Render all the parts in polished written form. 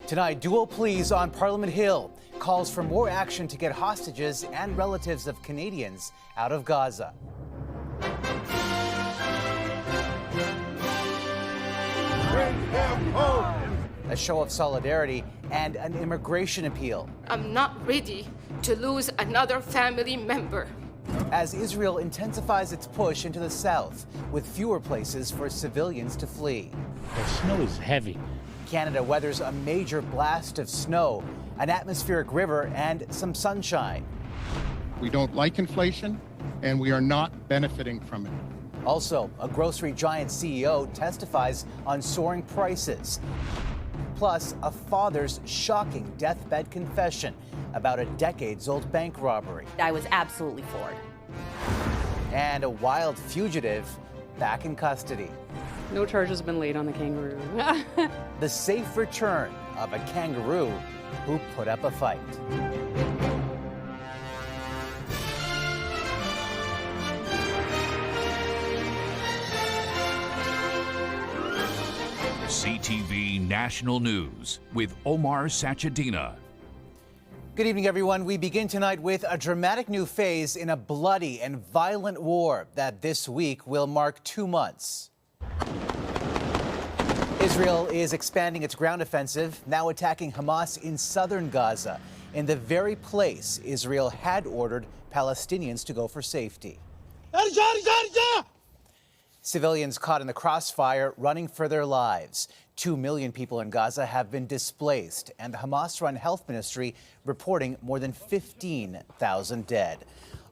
Tonight, dual pleas on Parliament Hill. Calls for more action to get hostages and relatives of Canadians out of Gaza. Bring them home. A show of solidarity and an immigration appeal. I'm not ready to lose another family member. As Israel intensifies its push into the south, with fewer places for civilians to flee. The snow is heavy. Canada weathers a major blast of snow, an atmospheric river, and some sunshine. We don't like inflation, and we are not benefiting from it. Also, a grocery giant CEO testifies on soaring prices. Plus, a father's shocking deathbed confession about a decades-old bank robbery. I was absolutely floored. And a wild fugitive back in custody. No charges have been laid on the kangaroo. The safe return of a kangaroo who put up a fight. CTV National News with Omar Sachedina. Good evening, everyone. We begin tonight with a dramatic new phase in a bloody and violent war that this week will mark 2 months. Israel is expanding its ground offensive, now attacking Hamas in southern Gaza, in the very place Israel had ordered Palestinians to go for safety. Civilians caught in the crossfire running for their lives. 2 million people in Gaza have been displaced, and the Hamas-run health ministry reporting more than 15,000 dead.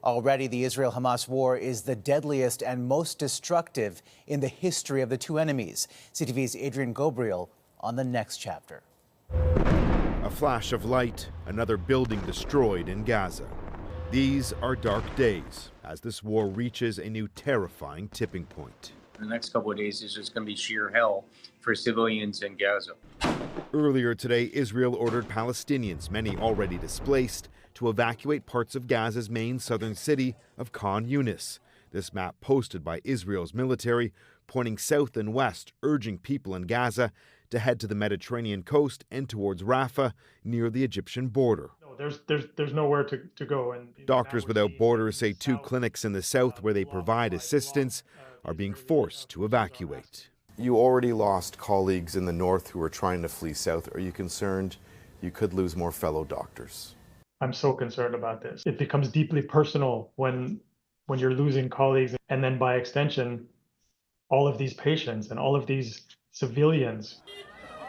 Already, the Israel-Hamas war is the deadliest and most destructive in the history of the two enemies. CTV's Adrian Gobriel on the next chapter. A flash of light, another building destroyed in Gaza. These are dark days as this war reaches a new terrifying tipping point. The next couple of days is just going to be sheer hell for civilians in Gaza. Earlier today, Israel ordered Palestinians, many already displaced, to evacuate parts of Gaza's main southern city of Khan Yunis. This map posted by Israel's military, pointing south and west, urging people in Gaza to head to the Mediterranean coast and towards Rafah, near the Egyptian border. There's nowhere to go. And Doctors Without Borders say 2 clinics in the south where they provide assistance are being forced to evacuate. You already lost colleagues in the north who are trying to flee south. Are you concerned you could lose more fellow doctors? I'm so concerned about this. It becomes deeply personal when you're losing colleagues, and then by extension, all of these patients and all of these civilians.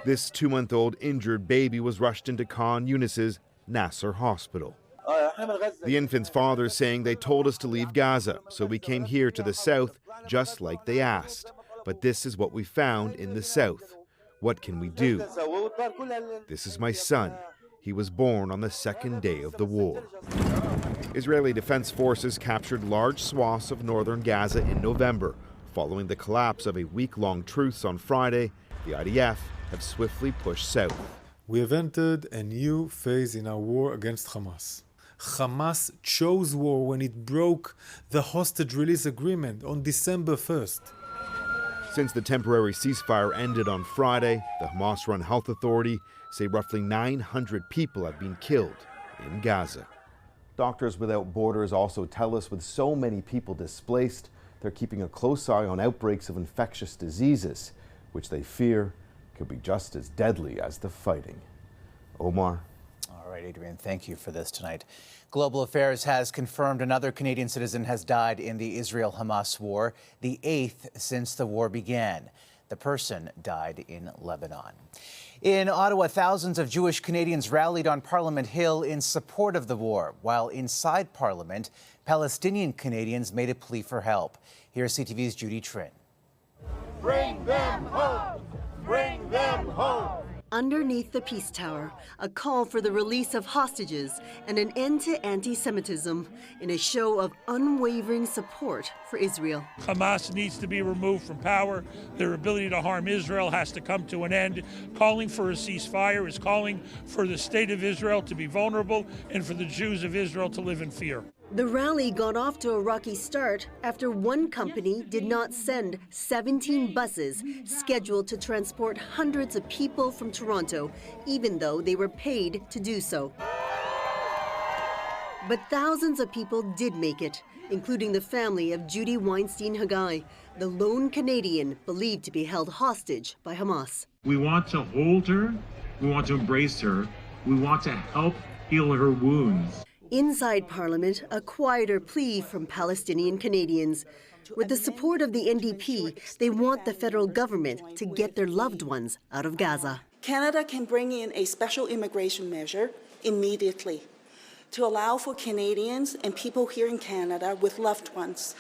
This 2-month-old injured baby was rushed into Khan Yunis's Nasser Hospital. The infant's father saying they told us to leave Gaza, so we came here to the south just like they asked. But this is what we found in the south. What can we do? This is my son. He was born on the second day of the war. Israeli Defense Forces captured large swaths of northern Gaza in November. Following the collapse of a week-long truce on Friday, the IDF have swiftly pushed south. We have entered a new phase in our war against Hamas. Hamas chose war when it broke the hostage release agreement on December 1st. Since the temporary ceasefire ended on Friday, the Hamas-run health authority say roughly 900 people have been killed in Gaza. Doctors Without Borders also tell us with so many people displaced, they're keeping a close eye on outbreaks of infectious diseases, which they fear could be just as deadly as the fighting. Omar. All right, Adrian, thank you for this tonight. Global Affairs has confirmed another Canadian citizen has died in the Israel-Hamas war, the 8th since the war began. The person died in Lebanon. In Ottawa, thousands of Jewish Canadians rallied on Parliament Hill in support of the war, while inside Parliament, Palestinian-Canadians made a plea for help. Here's CTV's Judy Trin. Bring them home! Bring them home! Underneath the Peace Tower, a call for the release of hostages and an end to anti-Semitism in a show of unwavering support for Israel. Hamas needs to be removed from power. Their ability to harm Israel has to come to an end. Calling for a ceasefire is calling for the state of Israel to be vulnerable and for the Jews of Israel to live in fear. The rally got off to a rocky start after one company did not send 17 buses scheduled to transport hundreds of people from Toronto, even though they were paid to do so. But thousands of people did make it, including the family of Judy Weinstein-Hagai, the lone Canadian believed to be held hostage by Hamas. We want to hold her, we want to embrace her, we want to help heal her wounds. Inside Parliament, a quieter plea from Palestinian-Canadians. With the support of the NDP, they want the federal government to get their loved ones out of Gaza. Canada can bring in a special immigration measure immediately to allow for Canadians and people here in Canada with loved ones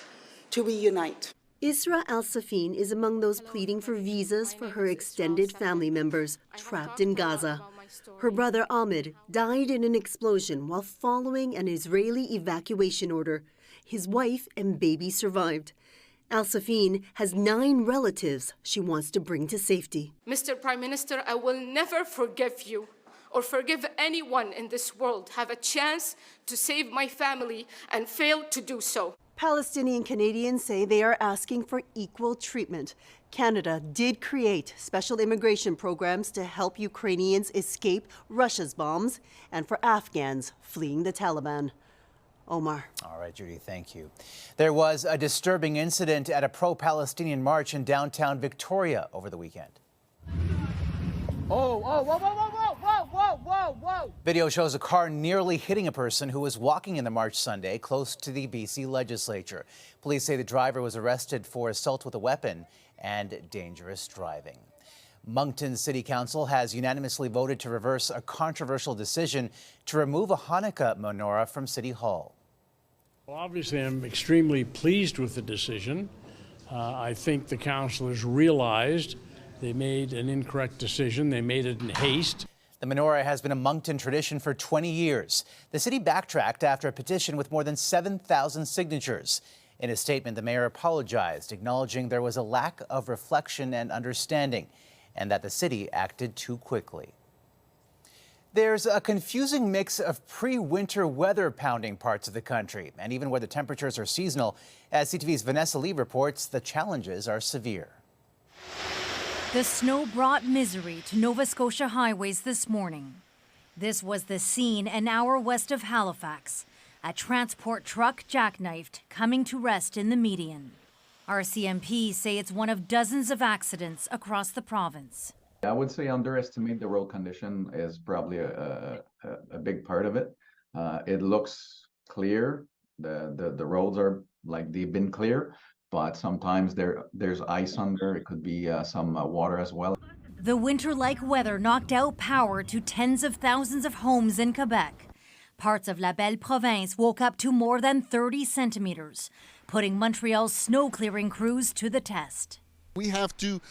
to reunite. Isra Al-Safin is among those pleading for visas for her extended family members trapped in Gaza. Her brother Ahmed died in an explosion while following an Israeli evacuation order. His wife and baby survived. Al-Safin has 9 relatives she wants to bring to safety. Mr. Prime Minister, I will never forgive you or forgive anyone in this world have a chance to save my family and fail to do so. Palestinian Canadians say they are asking for equal treatment. Canada did create special immigration programs to help Ukrainians escape Russia's bombs and for Afghans fleeing the Taliban. Omar. All right, Judy, thank you. There was a disturbing incident at a pro-Palestinian march in downtown Victoria over the weekend. Whoa, whoa, whoa, whoa, whoa, whoa, whoa, whoa, whoa! Video shows a car nearly hitting a person who was walking in the march Sunday close to the BC legislature. Police say the driver was arrested for assault with a weapon and dangerous driving. Moncton City Council has unanimously voted to reverse a controversial decision to remove a Hanukkah menorah from City Hall. Well, obviously, I'm extremely pleased with the decision. I think the councillors realized they made an incorrect decision. They made it in haste. The menorah has been a Moncton tradition for 20 years. The city backtracked after a petition with more than 7,000 signatures. In a statement, the mayor apologized, acknowledging there was a lack of reflection and understanding, and that the city acted too quickly. There's a confusing mix of pre-winter weather pounding parts of the country, and even where the temperatures are seasonal. As CTV's Vanessa Lee reports, the challenges are severe. The snow brought misery to Nova Scotia highways this morning. This was the scene an hour west of Halifax. A transport truck jackknifed, coming to rest in the median. RCMP say it's one of dozens of accidents across the province. I would say underestimate the road condition is probably a big part of it. It looks clear. The roads are like they've been clear, but sometimes there's ice under. It could be some water as well. The winter-like weather knocked out power to tens of thousands of homes in Quebec. Parts of La Belle Province woke up to more than 30 centimeters, putting Montreal's snow-clearing crews to the test. We have to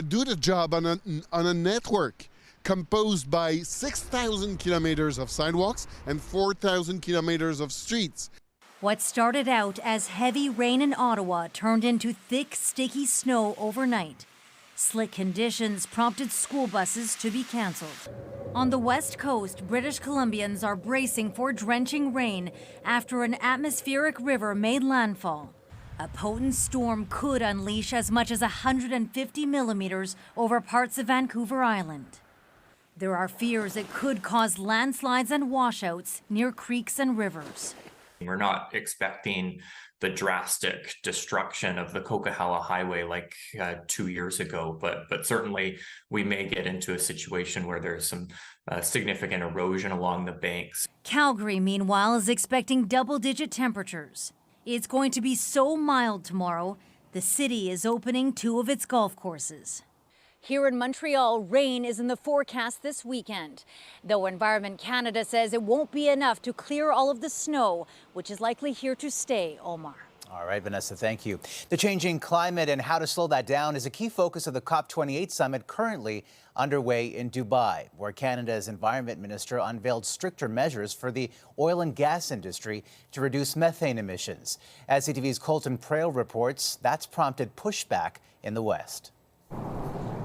do the job on a network composed by 6,000 kilometers of sidewalks and 4,000 kilometers of streets. What started out as heavy rain in Ottawa turned into thick, sticky snow overnight. Slick conditions prompted school buses to be cancelled. On the West Coast, British Columbians are bracing for drenching rain after an atmospheric river made landfall. A potent storm could unleash as much as 150 millimeters over parts of Vancouver Island. There are fears it could cause landslides and washouts near creeks and rivers. We're not expecting the drastic destruction of the Coquihalla Highway like 2 years ago, but certainly we may get into a situation where there's some significant erosion along the banks. Calgary, meanwhile, is expecting double-digit temperatures. It's going to be so mild tomorrow, the city is opening 2 of its golf courses. Here in Montreal, rain is in the forecast this weekend, though Environment Canada says it won't be enough to clear all of the snow, which is likely here to stay, Omar. All right, Vanessa, thank you. The changing climate and how to slow that down is a key focus of the COP28 summit currently underway in Dubai, where Canada's Environment Minister unveiled stricter measures for the oil and gas industry to reduce methane emissions. As CTV's Colton Prail reports, that's prompted pushback in the West.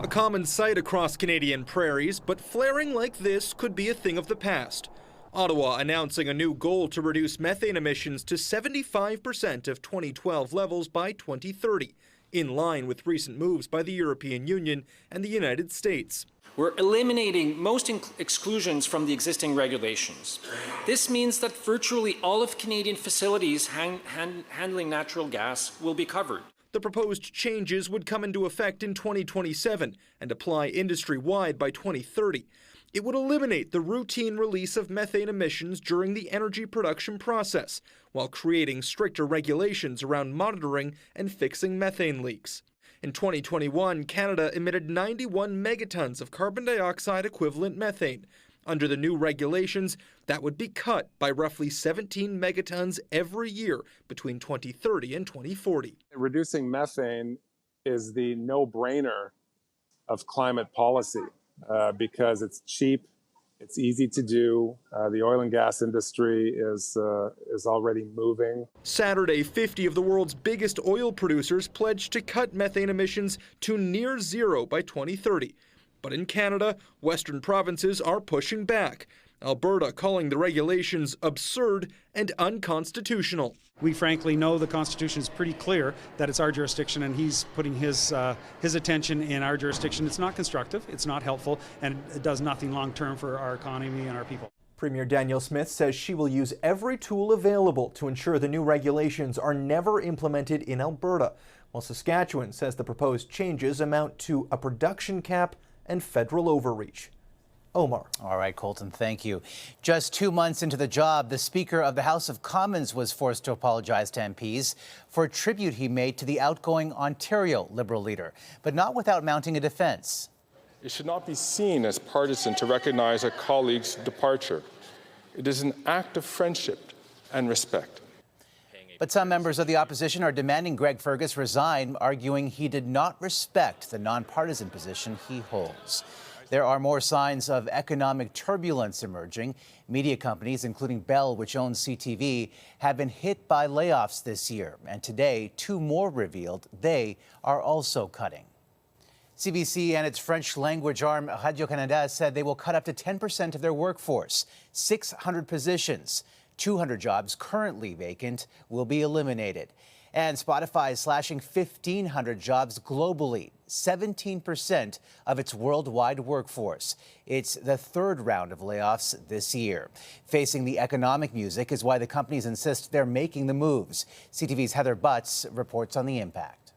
A common sight across Canadian prairies, but flaring like this could be a thing of the past. Ottawa announcing a new goal to reduce methane emissions to 75% of 2012 levels by 2030, in line with recent moves by the European Union and the United States. We're eliminating most exclusions from the existing regulations. This means that virtually all of Canadian facilities handling natural gas will be covered. The proposed changes would come into effect in 2027 and apply industry-wide by 2030. It would eliminate the routine release of methane emissions during the energy production process, while creating stricter regulations around monitoring and fixing methane leaks. In 2021, Canada emitted 91 megatons of carbon dioxide equivalent methane. Under the new regulations, that would be cut by roughly 17 megatons every year between 2030 and 2040. Reducing methane is the no-brainer of climate policy because it's cheap, it's easy to do. The oil and gas industry is already moving. Saturday, 50 of the world's biggest oil producers pledged to cut methane emissions to near zero by 2030. But in Canada, Western provinces are pushing back. Alberta calling the regulations absurd and unconstitutional. We frankly know the Constitution is pretty clear that it's our jurisdiction, and he's putting his attention in our jurisdiction. It's not constructive, it's not helpful, and it does nothing long-term for our economy and our people. Premier Danielle Smith says she will use every tool available to ensure the new regulations are never implemented in Alberta, while Saskatchewan says the proposed changes amount to a production cap and federal overreach. Omar. All right, Colton, thank you. Just 2 months into the job, the Speaker of the House of Commons was forced to apologize to MPs for a tribute he made to the outgoing Ontario Liberal leader, but not without mounting a defense. It should not be seen as partisan to recognize a colleague's departure. It is an act of friendship and respect. But some members of the opposition are demanding Greg Fergus resign, arguing he did not respect the nonpartisan position he holds. There are more signs of economic turbulence emerging. Media companies, including Bell, which owns CTV, have been hit by layoffs this year. And today, 2 more revealed they are also cutting. CBC and its French language arm, Radio-Canada, said they will cut up to 10% of their workforce. 600 positions, 200 jobs currently vacant will be eliminated. And Spotify is slashing 1,500 jobs globally, 17% of its worldwide workforce. It's the 3rd round of layoffs this year. Facing the economic music is why the companies insist they're making the moves. CTV's Heather Butts reports on the impact.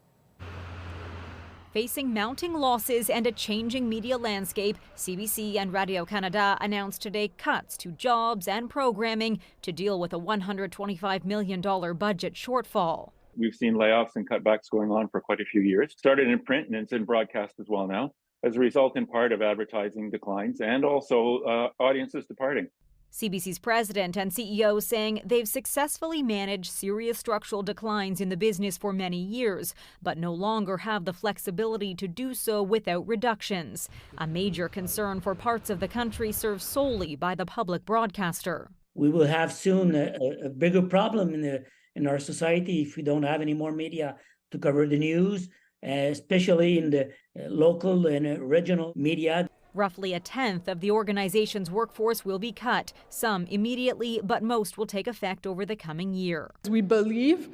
Facing mounting losses and a changing media landscape, CBC and Radio-Canada announced today cuts to jobs and programming to deal with a $125 million budget shortfall. We've seen layoffs and cutbacks going on for quite a few years. Started in print and it's in broadcast as well now, as a result in part of advertising declines and also audiences departing. CBC's president and CEO saying they've successfully managed serious structural declines in the business for many years, but no longer have the flexibility to do so without reductions. A major concern for parts of the country served solely by the public broadcaster. We will have soon a bigger problem in our society if we don't have any more media to cover the news, especially in the local and regional media. Roughly a tenth of the organization's workforce will be cut, some immediately, but most will take effect over the coming year. We believe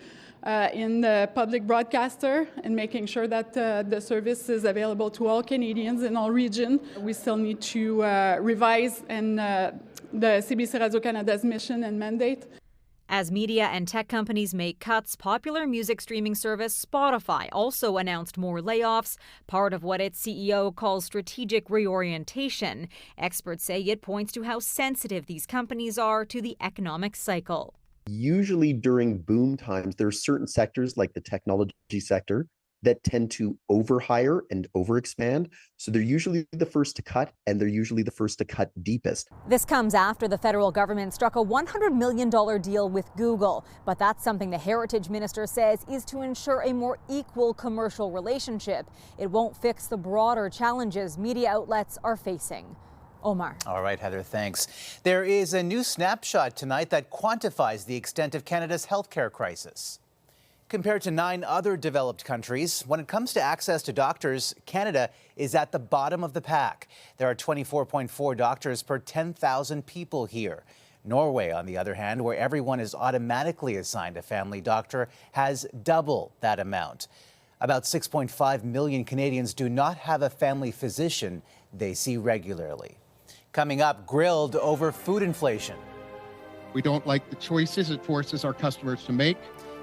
in the public broadcaster and making sure that the service is available to all Canadians in all regions. We still need to revise the CBC Radio-Canada's mission and mandate. As media and tech companies make cuts, popular music streaming service Spotify also announced more layoffs, part of what its CEO calls strategic reorientation. Experts say it points to how sensitive these companies are to the economic cycle. Usually during boom times, there are certain sectors like the technology sector that tend to overhire and overexpand. So they're usually the first to cut, and they're usually the first to cut deepest. This comes after the federal government struck a $100 million deal with Google. But that's something the Heritage Minister says is to ensure a more equal commercial relationship. It won't fix the broader challenges media outlets are facing. Omar. All right, Heather, thanks. There is a new snapshot tonight that quantifies the extent of Canada's healthcare crisis. Compared to 9 other developed countries, when it comes to access to doctors, Canada is at the bottom of the pack. There are 24.4 doctors per 10,000 people here. Norway, on the other hand, where everyone is automatically assigned a family doctor, has double that amount. About 6.5 million Canadians do not have a family physician they see regularly. Coming up, grilled over food inflation. We don't like the choices it forces our customers to make.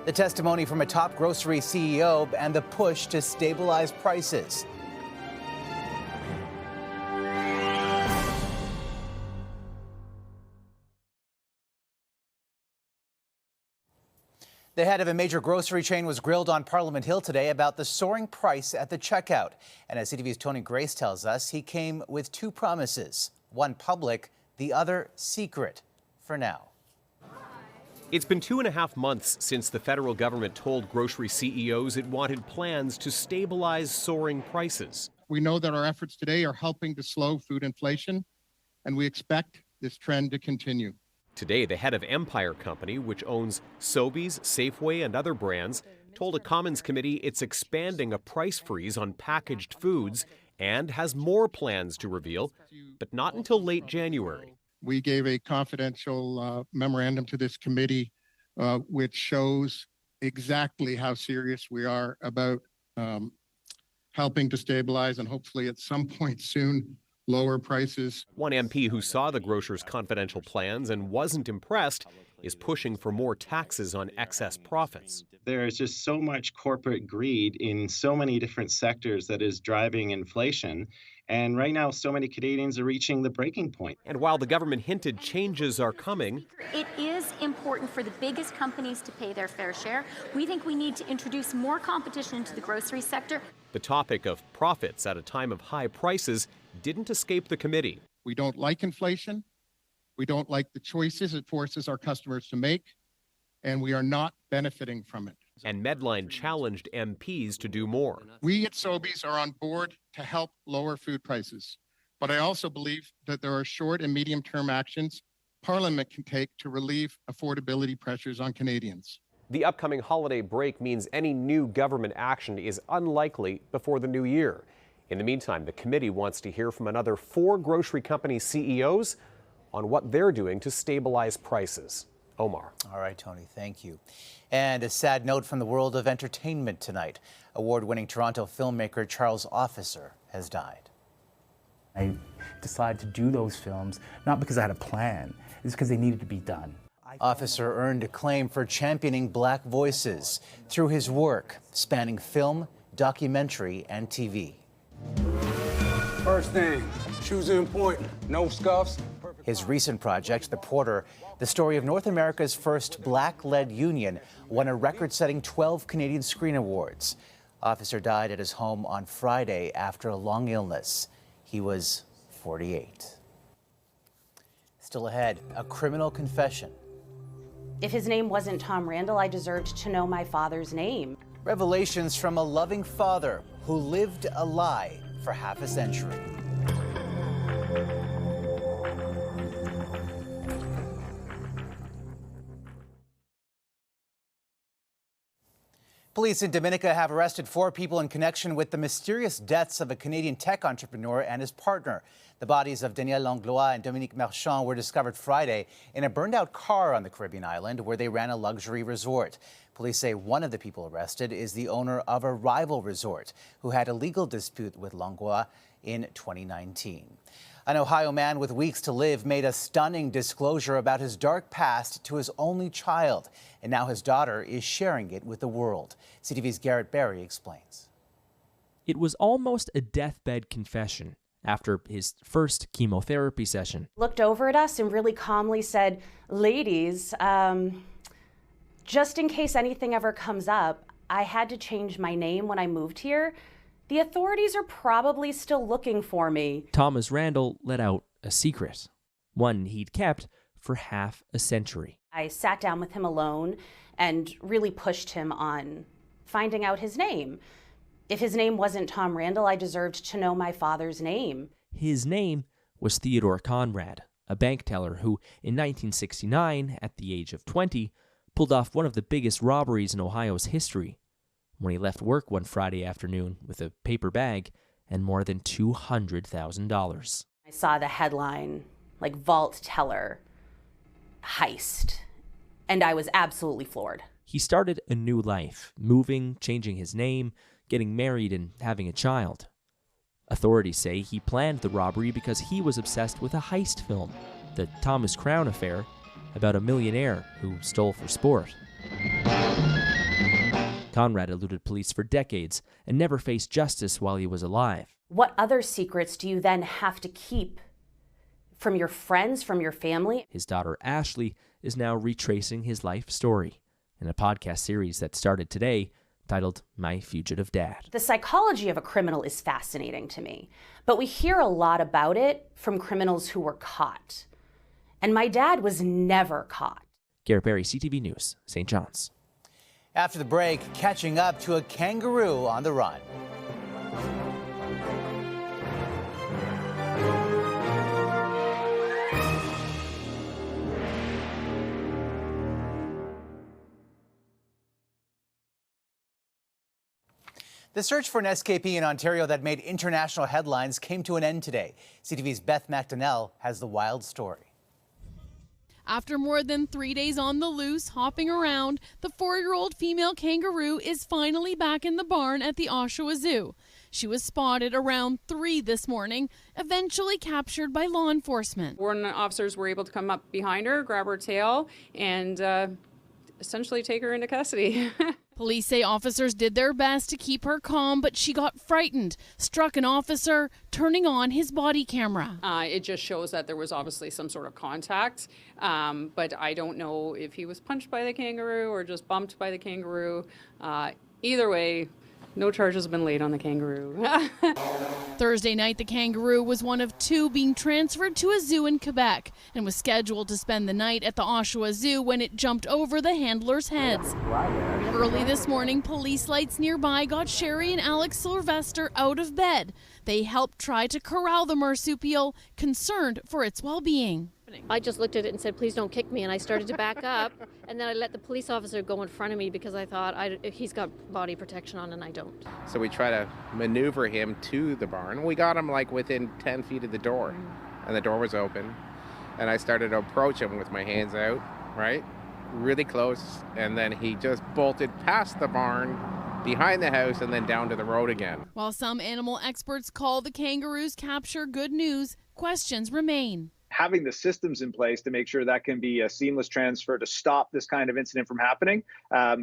The testimony from a top grocery CEO and the push to stabilize prices. The head of a major grocery chain was grilled on Parliament Hill today about the soaring price at the checkout. And as CTV's Tony Grace tells us, he came with two promises, one public, the other secret for now. It's been 2.5 months since the federal government told grocery CEOs it wanted plans to stabilize soaring prices. We know that our efforts today are helping to slow food inflation, and we expect this trend to continue. Today, the head of Empire Company, which owns Sobeys, Safeway, and other brands, told a Commons committee it's expanding a price freeze on packaged foods and has more plans to reveal, but not until late January. We gave a confidential memorandum to this committee, which shows exactly how serious we are about helping to stabilize and hopefully at some point soon lower prices. One MP who saw the grocer's confidential plans and wasn't impressed is pushing for more taxes on excess profits. There is just so much corporate greed in so many different sectors that is driving inflation. And right now, so many Canadians are reaching the breaking point. And while the government hinted changes are coming, it is important for the biggest companies to pay their fair share. We think we need to introduce more competition into the grocery sector. The topic of profits at a time of high prices didn't escape the committee. We don't like inflation. We don't like the choices it forces our customers to make, and we are not benefiting from it. And Medline challenged MPs to do more. We at Sobeys are on board to help lower food prices, but I also believe that there are short and medium-term actions Parliament can take to relieve affordability pressures on Canadians. The upcoming holiday break means any new government action is unlikely before the new year. In the meantime, the committee wants to hear from another 4 grocery company CEOs on what they're doing to stabilize prices. Omar. All right, Tony, thank you. And a sad note from the world of entertainment tonight. Award-winning Toronto filmmaker Charles Officer has died. I decided to do those films not because I had a plan, it's because they needed to be done. Officer earned acclaim for championing Black voices through his work spanning film, documentary, and TV. First thing, shoes in point, no scuffs. His recent project, The Porter, the story of North America's first Black-led union, won a record-setting 12 Canadian Screen Awards. Officer died at his home on Friday after a long illness. He was 48. Still ahead, a criminal confession. If his name wasn't Tom Randall, I deserved to know my father's name. Revelations from a loving father who lived a lie for half a century. Police in Dominica have arrested 4 people in connection with the mysterious deaths of a Canadian tech entrepreneur and his partner. The bodies of Daniel Langlois and Dominique Marchand were discovered Friday in a burned-out car on the Caribbean island where they ran a luxury resort. Police say one of the people arrested is the owner of a rival resort who had a legal dispute with Langlois in 2019. An Ohio man with weeks to live made a stunning disclosure about his dark past to his only child, and now his daughter is sharing it with the world. CTV's Garrett Berry explains. It was almost a deathbed confession after his first chemotherapy session. Looked over at us and really calmly said, "Ladies, just in case anything ever comes up, I had to change my name when I moved here. The authorities are probably still looking for me." Thomas Randall let out a secret, one he'd kept for half a century. I sat down with him alone and really pushed him on finding out his name. If his name wasn't Tom Randall, I deserved to know my father's name. His name was Theodore Conrad, a bank teller who, in 1969, at the age of 20, pulled off one of the biggest robberies in Ohio's history, when he left work one Friday afternoon with a paper bag and more than $200,000. I saw the headline, like vault teller. heist. And I was absolutely floored. He started a new life, moving, changing his name, getting married, and having a child. Authorities say he planned the robbery because he was obsessed with a heist film, the Thomas Crown Affair, about a millionaire who stole for sport. Conrad eluded police for decades and never faced justice while he was alive. What other secrets do you then have to keep from your friends, from your family? His daughter Ashley is now retracing his life story in a podcast series that started today titled My Fugitive Dad. The psychology of a criminal is fascinating to me, but we hear a lot about it from criminals who were caught. And my dad was never caught. Garrett Berry, CTV News, St. John's. After the break, catching up to a kangaroo on the run. The search for an escapee in Ontario that made international headlines came to an end today. CTV's Beth McDonnell has the wild story. After more than 3 days on the loose, hopping around, the 4-year-old female kangaroo is finally back in the barn at the Oshawa Zoo. She was spotted around 3 this morning, eventually captured by law enforcement. Warden officers were able to come up behind her, grab her tail, and essentially take her into custody. Police say officers did their best to keep her calm, but she got frightened, struck an officer, turning on his body camera. It just shows that there was obviously some sort of contact, but I don't know if he was punched by the kangaroo or just bumped by the kangaroo. Either way, no charges have been laid on the kangaroo. Thursday night, the kangaroo was one of 2 being transferred to a zoo in Quebec and was scheduled to spend the night at the Oshawa Zoo when it jumped over the handlers' heads. Early this morning, police lights nearby got Sherry and Alex Sylvester out of bed. They helped try to corral the marsupial, concerned for its well-being. I just looked at it and said, please don't kick me, and I started to back up, and then I let the police officer go in front of me because I thought he's got body protection on and I don't. So we try to maneuver him to the barn. We got him like within 10 feet of the door, and the door was open, and I started to approach him with my hands out, right, really close, and then he just bolted past the barn, behind the house, and then down to the road again. While some animal experts call the kangaroo's capture good news, questions remain. Having the systems in place to make sure that can be a seamless transfer to stop this kind of incident from happening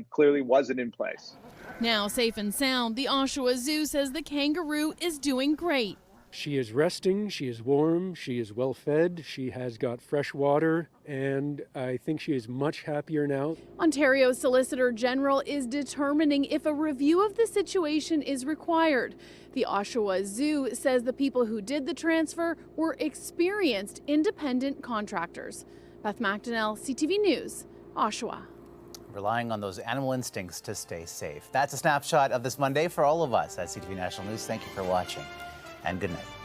clearly wasn't in place. Now safe and sound, the Oshawa Zoo says the kangaroo is doing great. She is resting, she is warm, she is well fed, she has got fresh water, and I think she is much happier now. Ontario's Solicitor General is determining if a review of the situation is required. The Oshawa Zoo says the people who did the transfer were experienced independent contractors. Beth McDonnell, CTV News, Oshawa. Relying on those animal instincts to stay safe. That's a snapshot of this Monday for all of us at CTV National News. Thank you for watching, and good night.